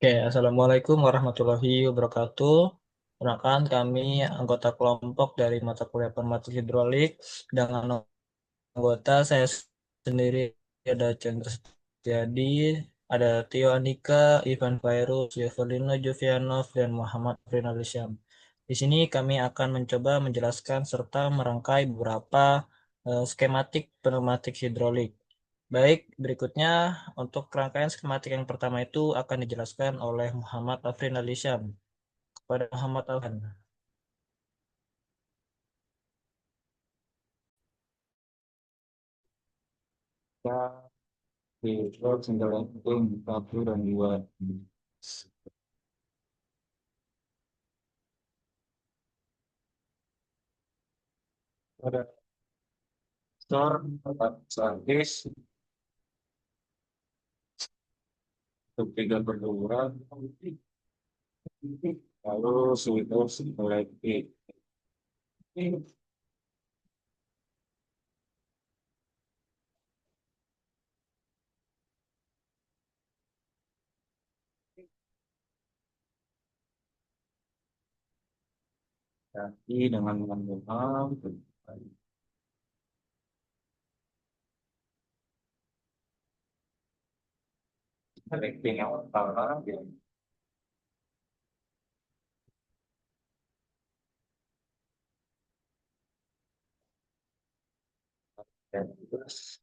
Oke, Assalamualaikum warahmatullahi wabarakatuh. Perkenalkan kami anggota kelompok dari mata kuliah Informatik Hidrolik dengan anggota saya sendiri ada Chandra Setiadi, ada Tio Andika, Ivan Fairuz, Yovelino Jovianov, dan Muhammad Rinal Syam. Di sini kami akan mencoba menjelaskan serta merangkai beberapa skematik pneumatik hidrolik. Baik, berikutnya untuk rangkaian skematik yang pertama itu akan dijelaskan oleh Muhammad Afrin Alisam. Kepada Muhammad Afrin. Kita besok cenderung satu dan dua. Pada store service untuk tiga berdua, lalu suitos elektrik. Tapi dengan manual, elektrik yang utama, dan terus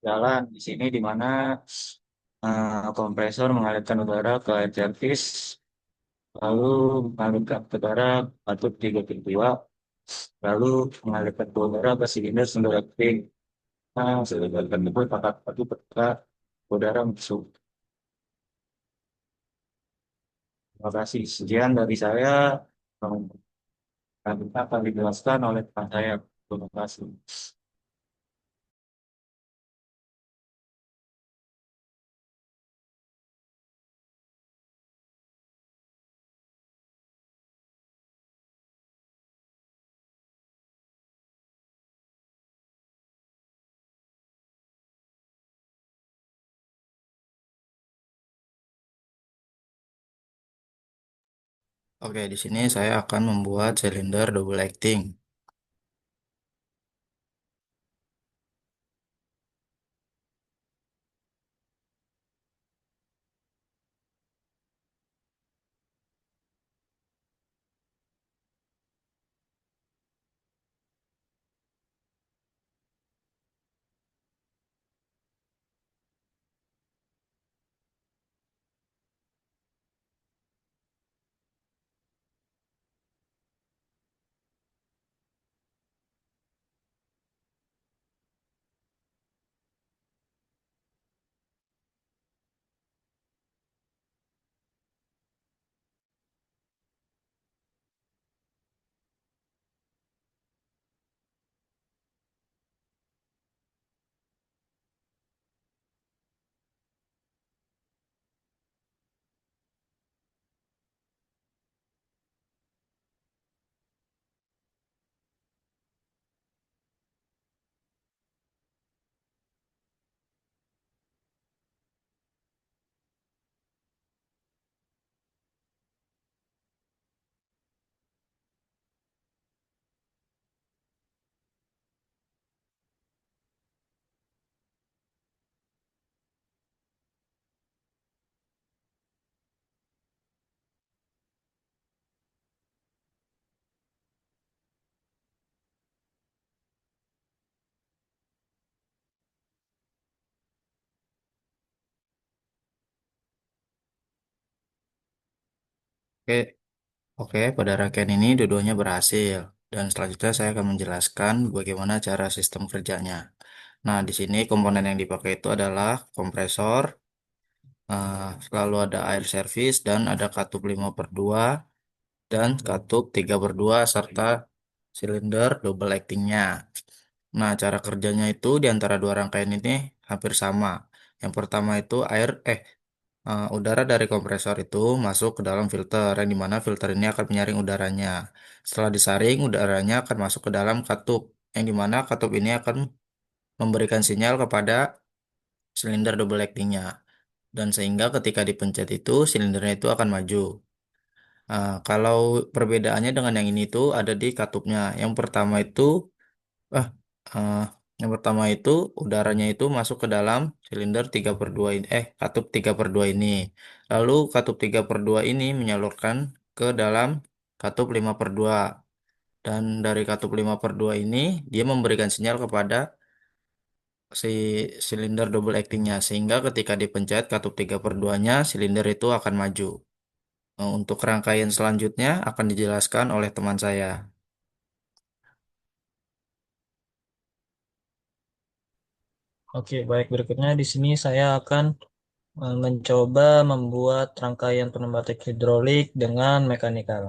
jalan di sini di mana kompresor mengalirkan udara ke air service, lalu mengalirkan udara atau tiga kedua, lalu mengalirkan udara ke silinder sumber elektrik. Nah, sedangkan itu pakat itu ketika udara masuk. Terima kasih. Sekian dari saya. Nanti akan dijelaskan oleh Pak saya. Terima kasih. Oke, di sini saya akan membuat silinder double acting. Oke, oke, pada rangkaian ini dua-duanya berhasil. Dan selanjutnya saya akan menjelaskan bagaimana cara sistem kerjanya. Nah, di sini komponen yang dipakai itu adalah kompresor, lalu ada air service, dan ada katup 5/2 dan katup 3/2 serta silinder double actingnya. Nah, cara kerjanya itu di antara dua rangkaian ini hampir sama. Yang pertama itu udara dari kompresor itu masuk ke dalam filter, yang dimana filter ini akan menyaring udaranya. Setelah disaring, udaranya akan masuk ke dalam katup, yang dimana katup ini akan memberikan sinyal kepada silinder double actingnya. Dan sehingga ketika dipencet itu, silindernya itu akan maju. Kalau perbedaannya dengan yang ini tuh ada di katupnya. Ah, eh, yang pertama itu udaranya itu masuk ke dalam silinder 3/2 ini, katup 3/2 ini. Lalu katup 3/2 ini menyalurkan ke dalam katup 5/2. Dan dari katup 5/2 ini dia memberikan sinyal kepada si silinder double actingnya sehingga ketika dipencet katup 3/2-nya silinder itu akan maju. Untuk rangkaian selanjutnya akan dijelaskan oleh teman saya. Oke, baik. Berikutnya di sini saya akan mencoba membuat rangkaian pneumatik hidrolik dengan mekanikal.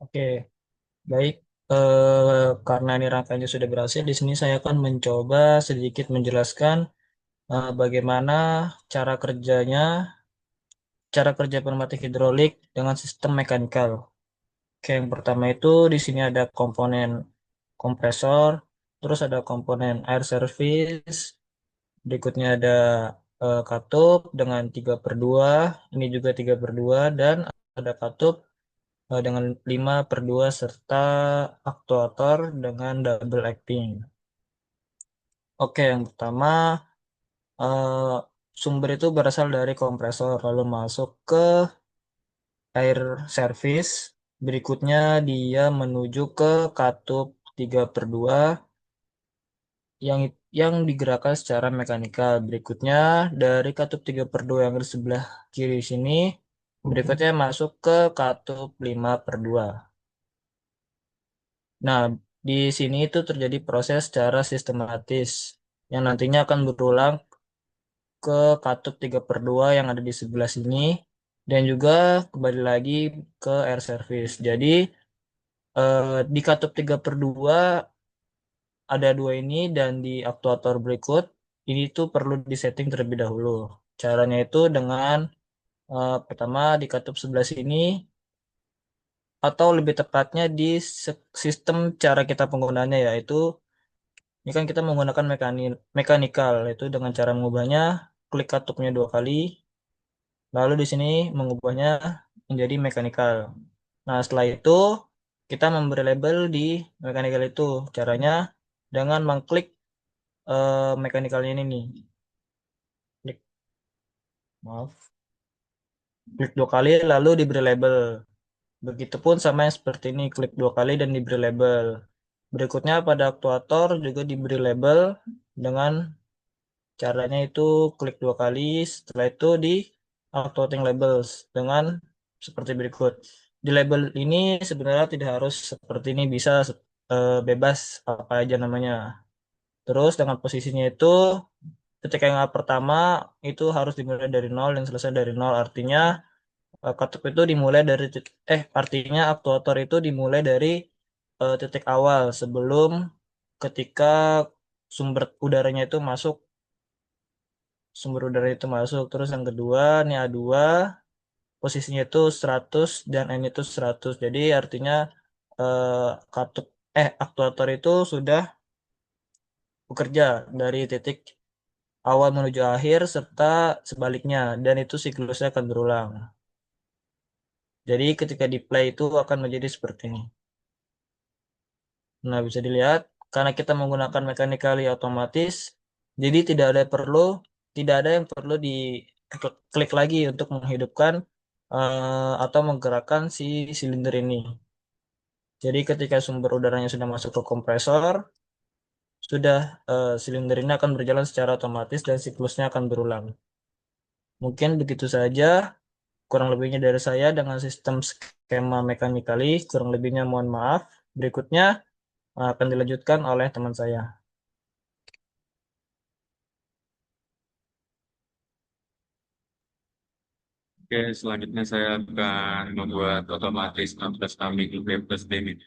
Oke, baik. Karena ini rangkaiannya sudah berhasil, di sini saya akan mencoba sedikit menjelaskan bagaimana cara kerjanya, cara kerja pneumatik hidrolik dengan sistem mekanikal. Oke, yang pertama itu di sini ada komponen kompresor, terus ada komponen air service, berikutnya ada katup dengan 3/2, ini juga 3/2, dan ada katup dengan 5/2 serta aktuator dengan double acting. Oke, yang pertama eh, sumber itu berasal dari kompresor lalu masuk ke air service. Berikutnya dia menuju ke katup 3/2 yang digerakkan secara mekanikal. Berikutnya dari katup 3/2 yang di sebelah kiri sini, berikutnya masuk ke katup 5/2. Nah, di sini itu terjadi proses secara sistematis yang nantinya akan berulang ke katup 3/2 yang ada di sebelah sini dan juga kembali lagi ke air service. Jadi di katup 3/2 ada dua ini dan di aktuator berikut ini tuh perlu disetting terlebih dahulu. Caranya itu dengan pertama di katup sebelah sini atau lebih tepatnya di sistem cara kita penggunaannya yaitu ini kan kita menggunakan mekanikal yaitu dengan cara mengubahnya klik katupnya 2 kali lalu di sini mengubahnya menjadi mekanikal. Nah, setelah itu kita memberi label di mekanikal itu. Caranya dengan mengklik mekanikalnya ini nih. Klik, maaf. Klik 2 kali lalu diberi label. Begitupun sama yang seperti ini, klik 2 kali dan diberi label. Berikutnya pada aktuator juga diberi label dengan caranya itu klik 2 kali, setelah itu di automating labels dengan seperti berikut. Di label ini sebenarnya tidak harus seperti ini, bisa bebas apa aja namanya. Terus dengan posisinya itu ketika yang pertama itu harus dimulai dari nol dan selesai dari nol. Artinya katup itu dimulai dari artinya aktuator itu dimulai dari titik awal sebelum ketika sumber udaranya itu masuk sumber udara itu masuk. Terus yang kedua, ini A2, posisinya itu 100 dan N itu 100. Jadi artinya eh, katup aktuator itu sudah bekerja dari titik awal menuju akhir serta sebaliknya dan itu siklusnya akan berulang. Jadi ketika di play itu akan menjadi seperti ini. Nah, bisa dilihat karena kita menggunakan mechanically otomatis, jadi tidak ada yang perlu di klik lagi untuk menghidupkan atau menggerakkan si silinder ini. Jadi ketika sumber udaranya sudah masuk ke kompresor, sudah silinder ini akan berjalan secara otomatis dan siklusnya akan berulang. Mungkin begitu saja, kurang lebihnya dari saya dengan sistem skema mechanically, kurang lebihnya mohon maaf. Berikutnya akan dilanjutkan oleh teman saya. Oke, selanjutnya saya akan membuat otomatis 16 kami plus limit.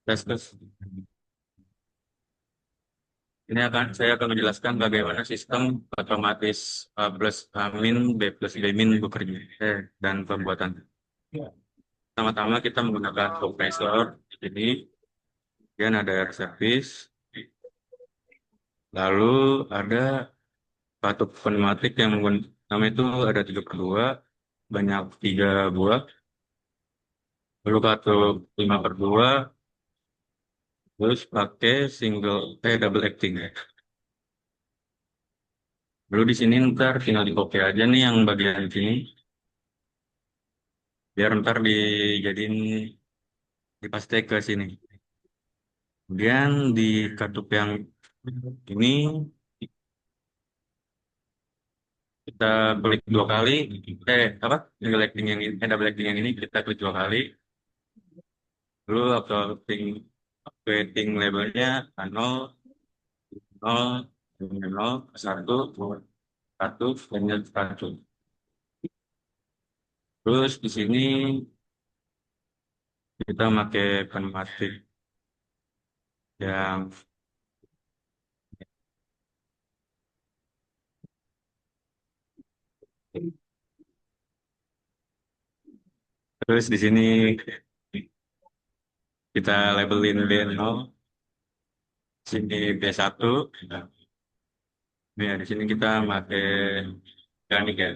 Tes tes. Ini saya akan menjelaskan bagaimana sistem otomatis A plus A min B plus B min bekerja dan pembuatan. Pertama-tama kita menggunakan kompresor. Jadi kemudian ada air service, lalu ada katup pneumatik yang nama itu ada 3/2, banyak 3 buah, lalu katup 5/2, terus pakai double acting ya. Lalu di sini ntar tinggal dikopi aja nih yang bagian sini, biar ntar dijadiin dipaste ke sini. Kemudian di katup yang ini kita klik 2 kali, apa? Single acting yang ini, double acting yang ini kita klik 2 kali, lalu updating labelnya nol, nol, nol, satu, satu, dan satu. Terus di sini kita pakai pneumatik yang terus di sini kita labelin B0, sini B1. Nah, di sini kita pakai organik ya.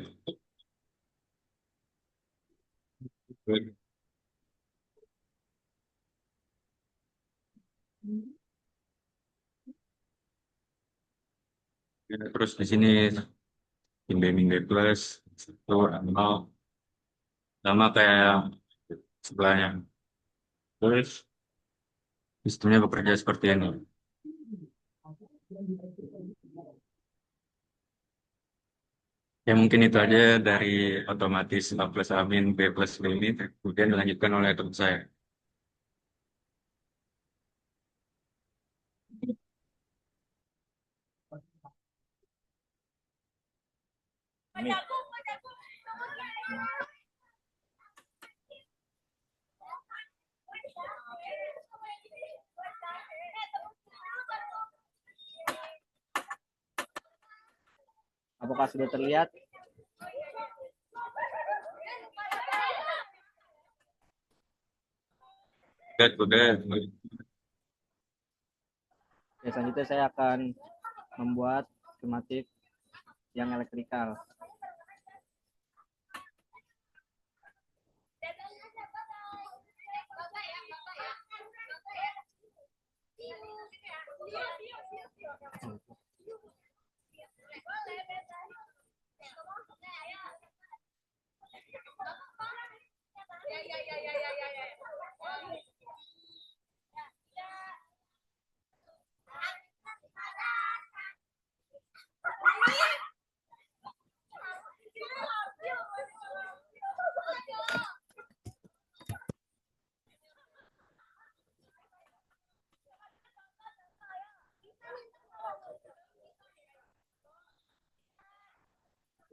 Terus di sini Minggu plus itu nol, sama kayak sebelahnya. Terus sistemnya bekerja seperti ini. Ya mungkin itu aja dari otomatis A plus A min B plus B ini, kemudian dilanjutkan oleh teman saya. Apakah sudah terlihat? Udah. Ya, selanjutnya saya akan membuat skematik yang elektrikal.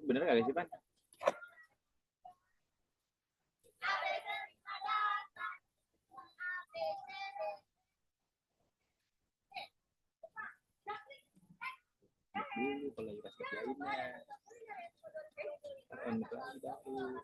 Bener nggak sih, Pan? Dulu kalau kita kerjainnya, on lagi dahulu.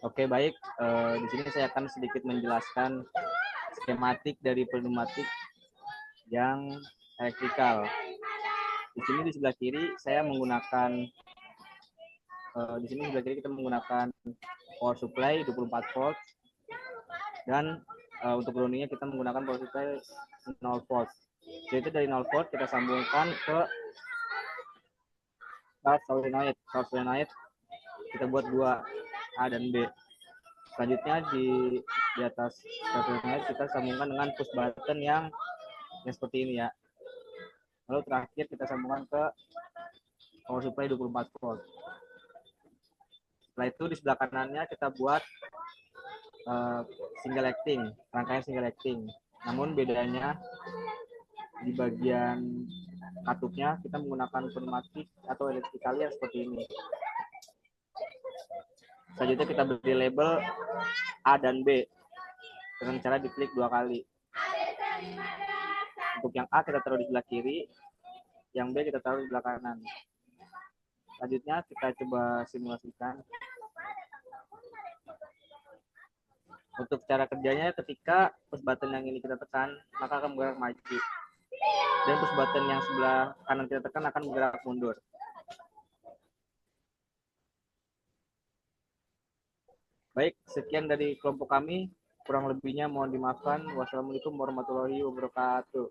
Oke, baik. Di sini saya akan sedikit menjelaskan skematik dari pneumatik yang elektrikal. Di sini di sebelah kiri saya menggunakan di sini sebelah kiri kita menggunakan power supply 24 volt dan untuk groundingnya kita menggunakan power supply 0 volt. Jadi dari 0 volt kita sambungkan ke start solenoid. Start solenoid kita buat dua, A dan B. Selanjutnya di atas start solenoid kita sambungkan dengan push button yang seperti ini ya. Lalu terakhir kita sambungkan ke power supply 24 volt. Setelah itu di sebelah kanannya kita buat single acting, rangkaian single acting. Namun bedanya di bagian katupnya kita menggunakan pneumatik atau elektrikalia seperti ini. Selanjutnya kita beri label A dan B dengan cara diklik 2 kali. Untuk yang A kita taruh di sebelah kiri, yang B kita taruh di sebelah kanan. Selanjutnya kita coba simulasikan. Untuk cara kerjanya ketika push button yang ini kita tekan, maka akan bergerak maju. Dan push button yang sebelah kanan kita tekan akan bergerak mundur. Baik, sekian dari kelompok kami. Kurang lebihnya mohon dimaafkan. Wassalamualaikum warahmatullahi wabarakatuh.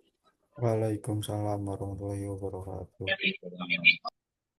Waalaikumsalam warahmatullahi wabarakatuh.